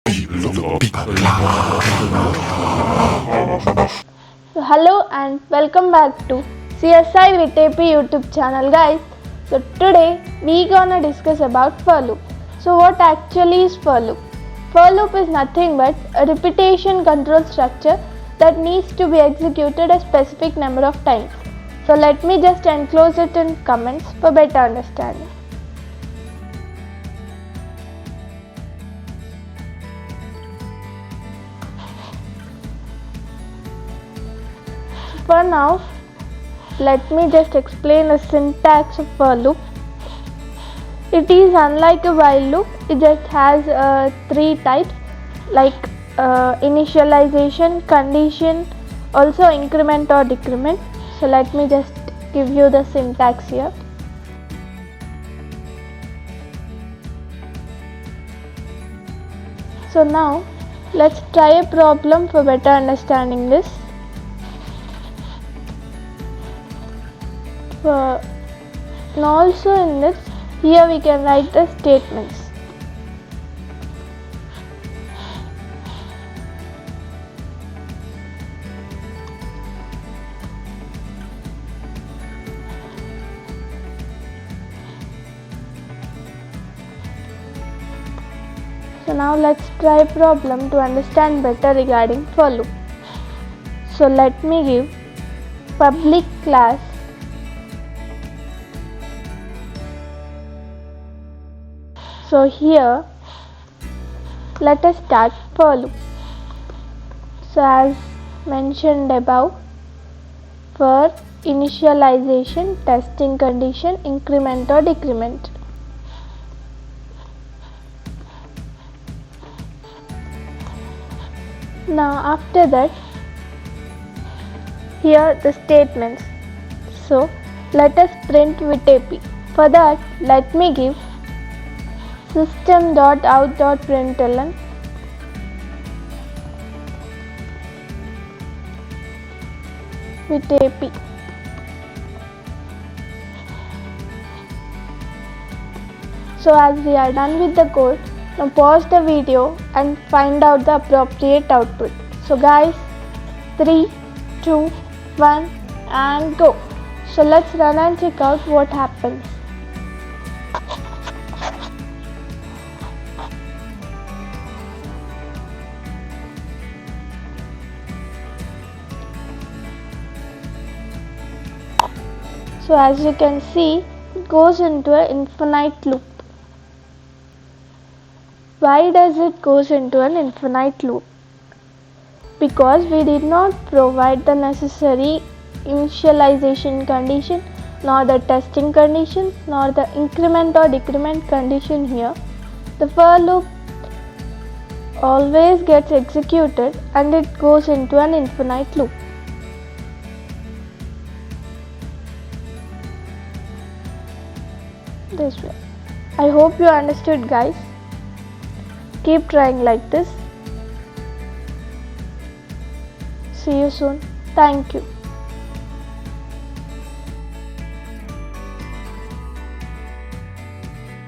So hello and welcome back to CSI Vit-Ap YouTube channel, guys. So today we gonna discuss about for loop. So what actually is for loop? For loop is nothing but a repetition control structure that needs to be executed a specific number of times. So let me just enclose it in comments for better understanding. For now, let me just explain the syntax of for loop. It is unlike a while loop. It just has three types like initialization, condition, also increment or decrement. So let me just give you the syntax here. So now let's try a problem for better understanding this. And also in this, here we can write the statements. So now let's try a problem to understand better regarding for loop. So let me give public class So here let us start for loop. So as mentioned above, for initialization, testing condition, increment or decrement. Now after that, here the statements. So let us print Vit-Ap. For that, let me give system.out.println Vit-Ap. So as we are done with the code, now pause the video and find out the appropriate output. So guys, 3, 2, 1 and go. So let's run and check out what happens. So as you can see, it goes into an infinite loop. Why does it goes into an infinite loop? Because we did not provide the necessary initialization condition, nor the testing condition, nor the increment or decrement condition here. The for loop always gets executed and it goes into an infinite loop. This way. I hope you understood, guys. Keep trying like this. See you soon. Thank you.